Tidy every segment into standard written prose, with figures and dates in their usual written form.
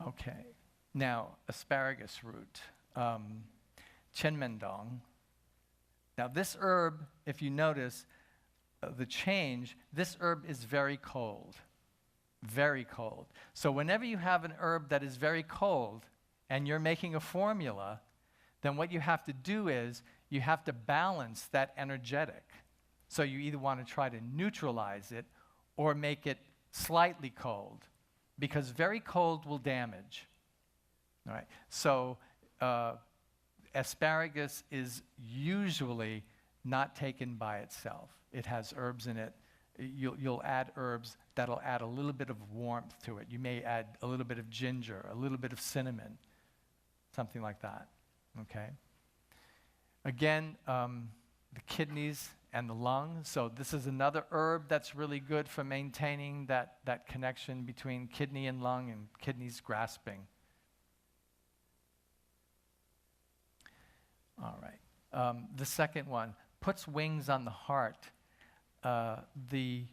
Okay, now asparagus root, chenmendong. Now this herb, if you notice the change, this herb is very cold, very cold. So whenever you have an herb that is very cold and you're making a formula, then what you have to do is you have to balance that energetic. So you either want to try to neutralize it or make it slightly cold, because very cold will damage. All right. So asparagus is usually not taken by itself. It has herbs in it. You'll add herbs that'll add a little bit of warmth to it. You may add a little bit of ginger, a little bit of cinnamon, something like that. Okay. Again, the kidneys and the lungs. So this is another herb that's really good for maintaining that connection between kidney and lung, and kidneys grasping. All right. The second one puts wings on the heart. The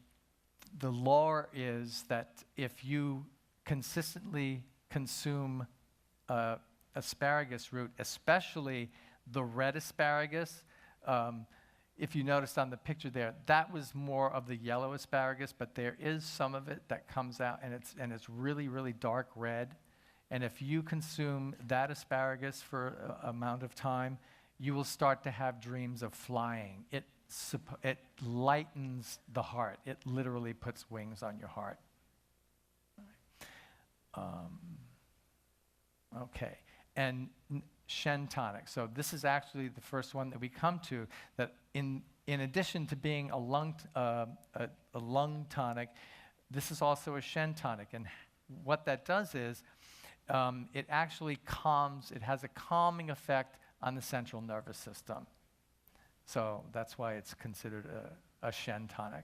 lore is that if you consistently consume asparagus root, especially the red asparagus, if you noticed on the picture there, that was more of the yellow asparagus, but there is some of it that comes out, and it's really, really dark red. And if you consume that asparagus for an amount of time, you will start to have dreams of flying. It lightens the heart. It literally puts wings on your heart. Okay, and Shen Tonic. So this is actually the first one that we come to, that in addition to being a lung tonic, this is also a Shen Tonic. And what that does is it actually calms, it has a calming effect on the central nervous system. So that's why it's considered a Shen Tonic.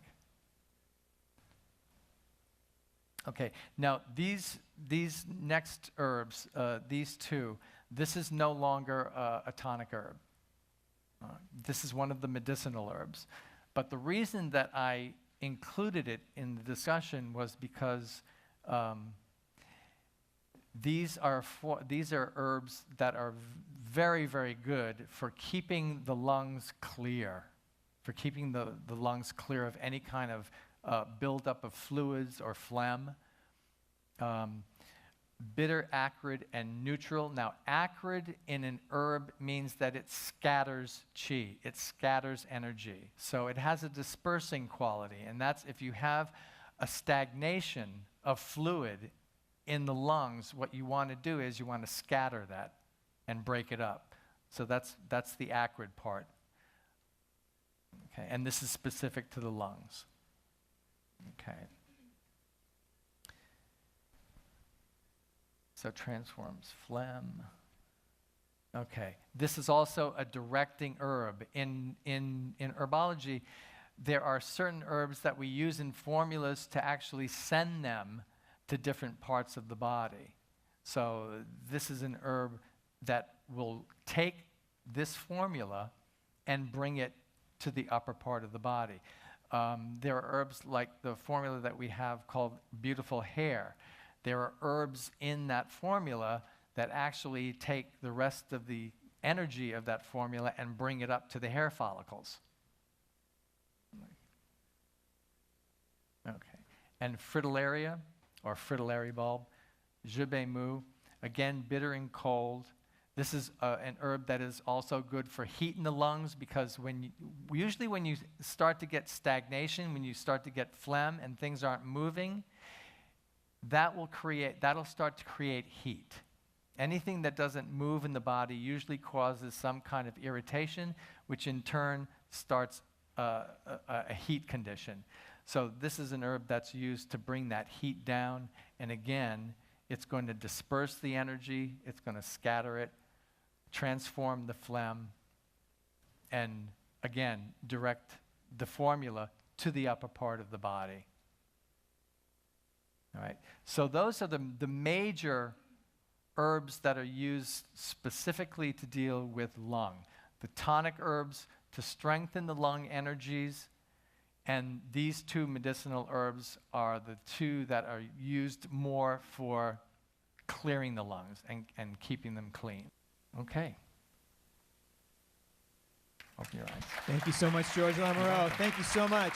Okay, now these next herbs, these two, this is no longer a tonic herb. This is one of the medicinal herbs. But the reason that I included it in the discussion was because these are herbs that are very, very good for keeping the lungs clear, for keeping the lungs clear of any kind of buildup of fluids or phlegm. Bitter, acrid, and neutral. Now, acrid in an herb means that it scatters chi, it scatters energy. So it has a dispersing quality, and that's if you have a stagnation of fluid in the lungs, what you want to do is you want to scatter that and break it up. So that's the acrid part. Okay, and this is specific to the lungs. Okay. So transforms phlegm. Okay, this is also a directing herb. In herbology, there are certain herbs that we use in formulas to actually send them to different parts of the body. So this is an herb that will take this formula and bring it to the upper part of the body. There are herbs like the formula that we have called Beautiful Hair. There are herbs in that formula that actually take the rest of the energy of that formula and bring it up to the hair follicles. Okay. And Fritillaria, or Fritillary bulb, Jubei Mu, again, bitter and cold. This is an herb that is also good for heat in the lungs, because usually when you start to get stagnation, when you start to get phlegm and things aren't moving, that'll start to create heat. Anything that doesn't move in the body usually causes some kind of irritation, which in turn starts a heat condition. So this is an herb that's used to bring that heat down, and again, it's going to disperse the energy, it's going to scatter it, transform the phlegm, and again, direct the formula to the upper part of the body. All right, so those are the major herbs that are used specifically to deal with lung. the tonic herbs to strengthen the lung energies. And these two medicinal herbs are the two that are used more for clearing the lungs and keeping them clean. Okay. Open your eyes. Thank you so much, George Lamoureux. Thank you so much.